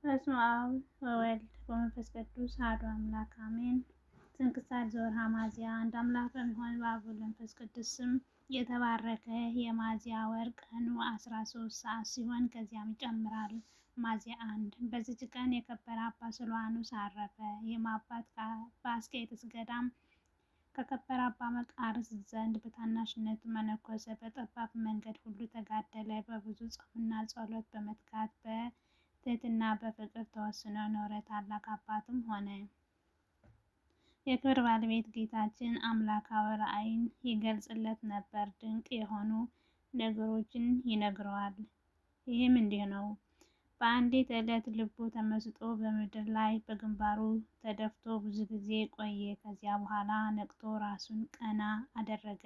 በስመ አብ ወወልድ ወመንፈስ ቅዱስ አሐዱ አምላክ አሜን። ስንክሳር ዘወርኀ ሚያዝያ። አንድ አምላክ በሚሆን በአብ ወወልድ ወመንፈስ ቅዱስ ስም የተባረከ የሚያዝያ ወር ቀኑ 13 ሰዓት ሲሆን ከዚያም ይጨምራል። ሚያዝያ 1 በዚች ቀን የከበረ አባ ስልዋኖስ አረፈ። ይህም አባት በአስቄጥስ ገዳም ከከበረ አባ መቃርስ ዘንድ በታናሽነቱ መነኮሰ። በጠባብ መንገድ ሁሉ ተጋደለ። በብዙ ጾምና ጸሎት በመትጋት በትሕትና በፍቅር ተወስኖ ኖረ። ታላቅ አባትም ሆነ። የክብር ባለቤት ጌታችን አምላካዊ ራእይን ይገልጽለት ነበር። ድንቅ የሆኑ ነገሮችን ይነግረዋል። ይህም እንዲህ ነው። በአንዲት ዕለት ልቡ ተመስጦ በምድር ላይ በግንባሩ ተደፍቶ ብዙ ጊዜ ቆየ። ከዚያ በኋላ ነቅቶ ራሱን ቀና አደረገ።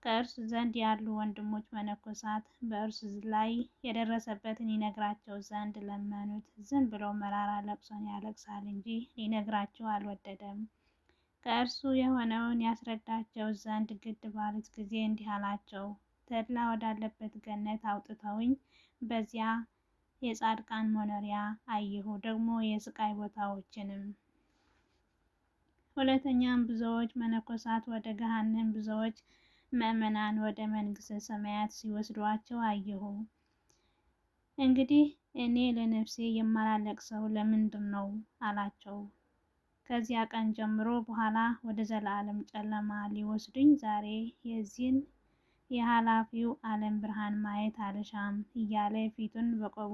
ከእርሱ ዘንድ ያሉ ወንድሞች መነኮሳት በእርሱ ላይ የደረሰበትን ይነግራቸው ዘንድ ለመኑት። ዝም ብሎ መራራ ለቅሶን ያለቅሳል እንጂ ሊነግራቸው አልወደደም። ከእርሱ የሆነውን ያስረዳቸው ዘንድ ግድ ባሉት ጊዜ እንዲህ አላቸው። ተድላ ወዳለበት ገነት አውጥተውኝ በዚያ የጻድቃን መኖሪያ አየሁ፣ ደግሞ የስቃይ ቦታዎችንም። ሁለተኛም ብዙዎች መነኮሳት ወደ ገሃነም፣ ብዙዎች ምዕመናን ወደ መንግሥተ ሰማያት ሲወስዷቸው አየሁ። እንግዲህ እኔ ለነፍሴ የማላለቅሰው ለምንድን ነው አላቸው። ከዚያ ቀን ጀምሮ በኋላ ወደ ዘላለም ጨለማ ሊወስዱኝ ዛሬ የዚህን የኃላፊው ዓለም ብርሃን ማየት አልሻም እያለ ፊቱን በቆቡ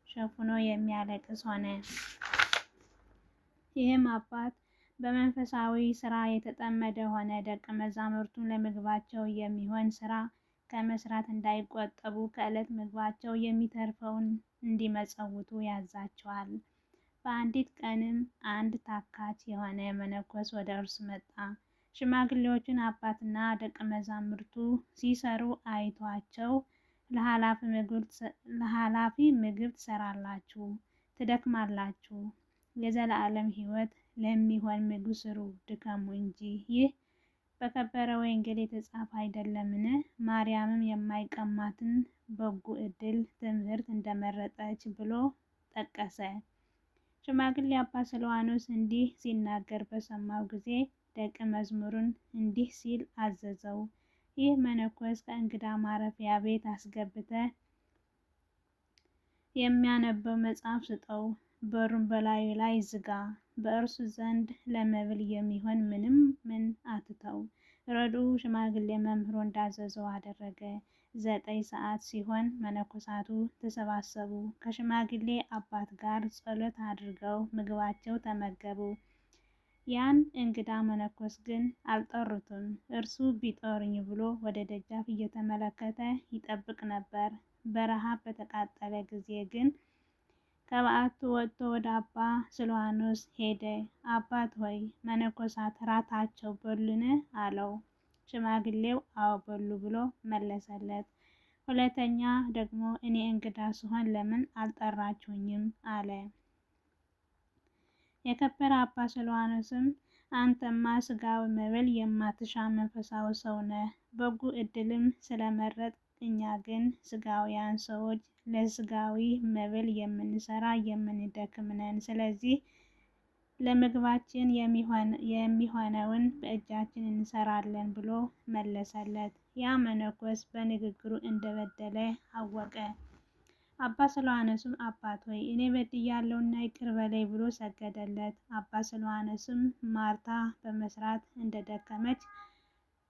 ሸፍኖ የሚያለቅስ ሆነ። ይህም አባት በመንፈሳዊ ስራ የተጠመደ ሆነ። ደቀ መዛሙርቱን ለምግባቸው የሚሆን ስራ ከመስራት እንዳይቆጠቡ ከዕለት ምግባቸው የሚተርፈውን እንዲመጸውቱ ያዛቸዋል። በአንዲት ቀንም አንድ ታካች የሆነ መነኮስ ወደ እርሱ መጣ። ሽማግሌዎቹን አባትና ደቀ መዛሙርቱ ሲሰሩ አይቷቸው ለኃላፊ ምግብ ትሰራላችሁ፣ ትደክማላችሁ፣ የዘላለም ሕይወት ለሚሆን ምግብ ስሩ፣ ድከሙ እንጂ ይህ በከበረ ወንጌል የተጻፈ አይደለምን? ማርያምም የማይቀማትን በጎ ዕድል ትምህርት እንደመረጠች ብሎ ጠቀሰ። ሽማግሌ አባ ስልዋኖስ እንዲህ ሲናገር በሰማው ጊዜ ደቀ መዝሙሩን እንዲህ ሲል አዘዘው። ይህ መነኮስ ከእንግዳ ማረፊያ ቤት አስገብተህ የሚያነበው መጽሐፍ ስጠው፣ በሩን በላዩ ላይ ዝጋ። በእርሱ ዘንድ ለመብል የሚሆን ምንም ምን አትተው። ረድኡ ሽማግሌ መምህሩ እንዳዘዘው አደረገ። 9 ሰዓት ሲሆን መነኮሳቱ ተሰባሰቡ። ከሽማግሌ አባት ጋር ጸሎት አድርገው ምግባቸው ተመገቡ። ያን እንግዳ መነኮስ ግን አልጠሩትም። እርሱ ቢጠሩኝ ብሎ ወደ ደጃፍ እየተመለከተ ይጠብቅ ነበር። በረሃብ በተቃጠለ ጊዜ ግን ከበዓቱ ወጥቶ ወደ አባ ስልዋኖስ ሄደ። አባት ሆይ መነኮሳት ራታቸው በሉን? አለው። ሽማግሌው አዎ በሉ ብሎ መለሰለት። ሁለተኛ ደግሞ እኔ እንግዳ ስሆን ለምን አልጠራችሁኝም? አለ። የከበረ አባ ስልዋኖስም አንተማ ስጋዊ መብል የማትሻ መንፈሳዊ ሰው ነህ፣ በጎ ዕድልም ስለመረጥ፣ እኛ ግን ስጋውያን ሰዎች ለስጋዊ መብል የምንሰራ የምንደክም ነን። ስለዚህ ለምግባችን የሚሆነውን በእጃችን እንሰራለን ብሎ መለሰለት። ያ መነኮስ በንግግሩ እንደበደለ አወቀ። አባ ስልዋኖስም አባት ሆይ እኔ በድያለሁና ይቅር በለኝ ብሎ ሰገደለት። አባ ስልዋኖስም ማርታ በመስራት እንደደከመች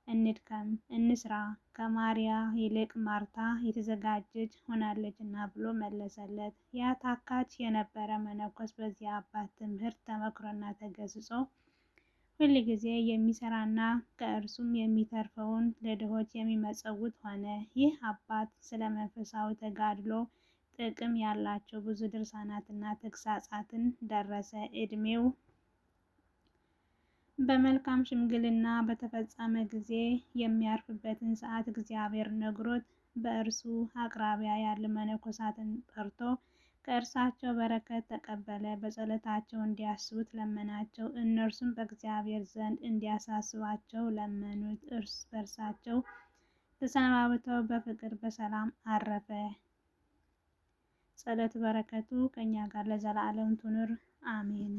እንድከም እንስራ፣ ከማርያ ይልቅ ማርታ የተዘጋጀች ሆናለችና ብሎ መለሰለት። ያ ታካች የነበረ መነኮስ በዚያ አባት ትምህርት ተመክሮና ተገስጾ ሁል ጊዜ የሚሰራና ከእርሱም የሚተርፈውን ለድሆች የሚመጸውት ሆነ። ይህ አባት ስለ መንፈሳዊ ተጋድሎ ጥቅም ያላቸው ብዙ ድርሳናትና ተግሳጻትን ደረሰ። ዕድሜው በመልካም ሽምግልና በተፈጸመ ጊዜ የሚያርፍበትን ሰዓት እግዚአብሔር ነግሮት በእርሱ አቅራቢያ ያሉ መነኮሳትን ጠርቶ ከእርሳቸው በረከት ተቀበለ። በጸሎታቸው እንዲያስቡት ለመናቸው። እነርሱም በእግዚአብሔር ዘንድ እንዲያሳስባቸው ለመኑት። እርስ በርሳቸው ተሰናብተው በፍቅር በሰላም አረፈ። ጸሎት በረከቱ ከእኛ ጋር ለዘላለም ትኑር አሜን።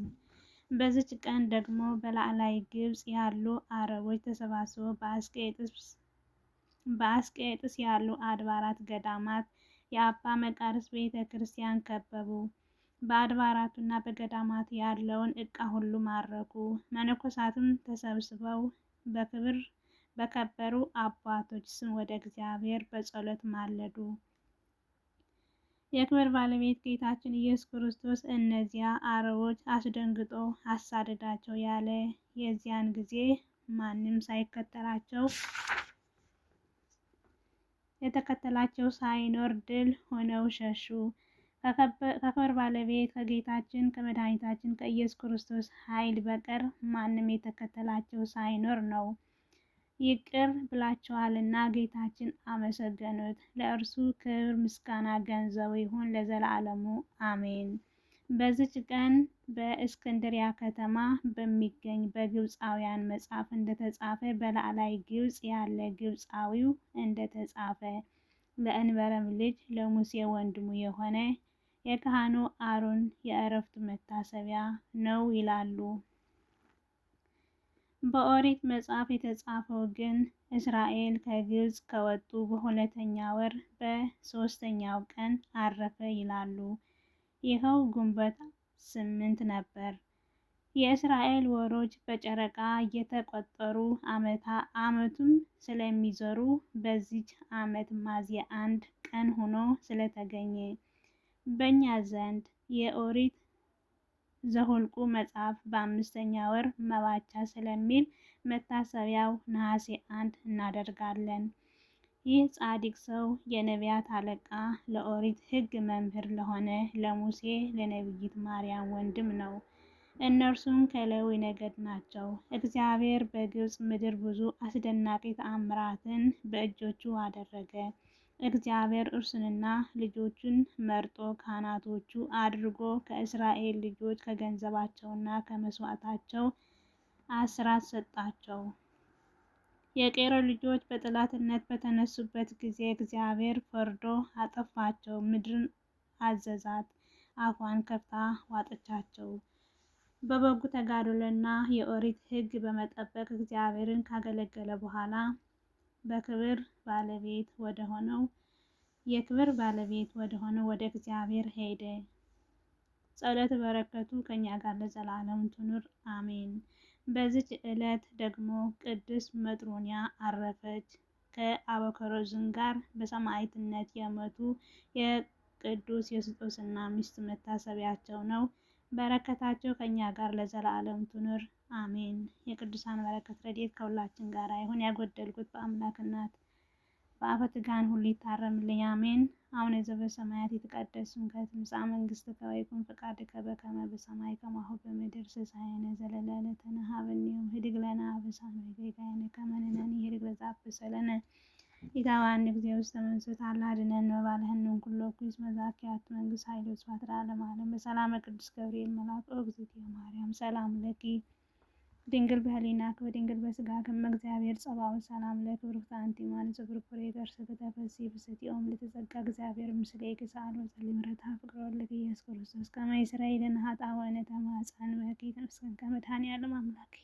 በዚች ቀን ደግሞ በላዕላይ ግብጽ ያሉ አረቦች ተሰባስበው በአስቄጥስ ያሉ አድባራት ገዳማት የአባ መቃርስ ቤተ ክርስቲያን ከበቡ። በአድባራቱና በገዳማት ያለውን ዕቃ ሁሉ ማረኩ። መነኮሳትም ተሰብስበው በከበሩ አባቶች ስም ወደ እግዚአብሔር በጸሎት ማለዱ። የክብር ባለቤት ጌታችን ኢየሱስ ክርስቶስ እነዚያ አረቦች አስደንግጦ አሳደዳቸው ያለ የዚያን ጊዜ ማንም የተከተላቸው ሳይኖር ድል ሆነው ሸሹ። ከክብር ባለቤት ከጌታችን ከመድኃኒታችን ከኢየሱስ ክርስቶስ ኃይል በቀር ማንም የተከተላቸው ሳይኖር ነው። ይቅር ብላቸዋልና ጌታችን አመሰገኑት። ለእርሱ ክብር ምስጋና ገንዘቡ ይሁን ለዘላለሙ አሜን። በዚች ቀን በእስክንድሪያ ከተማ በሚገኝ በግብፃውያን መጽሐፍ እንደተጻፈ በላዕላይ ግብጽ ያለ ግብፃዊው እንደተጻፈ ለእንበረም ልጅ ለሙሴ ወንድሙ የሆነ የካህኑ አሮን የዕረፍቱ መታሰቢያ ነው ይላሉ። በኦሪት መጽሐፍ የተጻፈው ግን እስራኤል ከግብጽ ከወጡ በሁለተኛ ወር በ3ኛው ቀን አረፈ ይላሉ። ይኸው ግንቦት 8 ነበር። የእስራኤል ወሮች በጨረቃ እየተቆጠሩ ዓመቱን ስለሚዞሩ በዚች ዓመት ሚያዝያ 1 ቀን ሆኖ ስለተገኘ በእኛ ዘንድ የኦሪት ዘኍልቍ መጽሐፍ በ5ኛ ወር መባቻ ስለሚል መታሰቢያው ነሐሴ 1 እናደርጋለን። ይህ ጻድቅ ሰው የነቢያት አለቃ ለኦሪት ሕግ መምህር ለሆነ ለሙሴ ለነቢይት ማርያም ወንድም ነው። እነርሱም ከሌዊ ነገድ ናቸው። እግዚአብሔር በግብጽ ምድር ብዙ አስደናቂ ተአምራትን በእጆቹ አደረገ። እግዚአብሔር እርሱንና ልጆቹን መርጦ ካህናቶቹ አድርጎ ከእስራኤል ልጆች ከገንዘባቸውና ከመስዋዕታቸው አስራት ሰጣቸው። የቄሮስ ልጆች በጠላትነት በተነሱበት ጊዜ እግዚአብሔር ፈርዶ አጠፋቸው። ምድርን አዘዛት፣ አፏን ከፍታ ዋጠቻቸው። በበጎ ተጋድሎና የኦሪት ሕግ በመጠበቅ እግዚአብሔርን ካገለገለ በኋላ የክብር ባለቤት ወደሆነው ወደ እግዚአብሔር ሄደ። ጸሎት በረከቱ ከእኛ ጋር ለዘላለም ትኑር አሜን። በዚች ዕለት ደግሞ ቅድስት መጥሮንያ አረፈች። ከአበከሮዝም ጋር በሰማዕትነት የሞቱ የቅዱስ ዮስጦስና ሚስቱ መታሰቢያቸው ነው። በረከታቸው ከእኛ ጋር ለዘላለም ትኑር አሜን። የቅዱሳን በረከት ረድኤት ከሁላችን ጋር ይሁን። ያጎደልኩት በአምላክ እናት በአፈ ትጋን ሁሉ ይታረምልኝ አሜን። አቡነ ዘበሰማያት ይትቀደስ ስምከ ትምጻእ መንግሥትከ ወይኩን ፈቃድከ በከመ በሰማይ ከማሁ በምድር ሲሳየነ ዘለለዕለትነ ሀበነ ዮም ህድግ ለነ አበሳነ ወጌጋየነ ከመ ንሕነኒ ህድግ ለዘአበሰ ለነ ኢታብአነ እግዚኦ ውስተ መንሱት አላ አድኅነነ ወባልሐነ ኩሎ ኩይስ መዛኪያት መንግሥት ኃይል ወስብሐት ለዓለመ ዓለም። በሰላመ ቅዱስ ገብርኤል መልአክ እግዝእትየ ማርያም ሰላም ለኪ ድንግል በህሊናከ ወድንግል በሥጋከ እመ እግዚአብሔር ጸባኦት ሰላም ለኪ ብሩክት አንቲ እምአንስት ፍሬ ከርሥኪ ተፈሥሒ ፍስሕት ኦም ለተጸጋ እግዚአብሔር ምስሌኪ ሰአሊ ወጸልዪ ምሕረተ ፍቅር ወልድኪ ኢየሱስ ክርስቶስ ከመ ይስረይ ለነ ኃጣውኢነ ተማኅፀንበኪ ተመስገን መድኃኔዓለም አምላኬ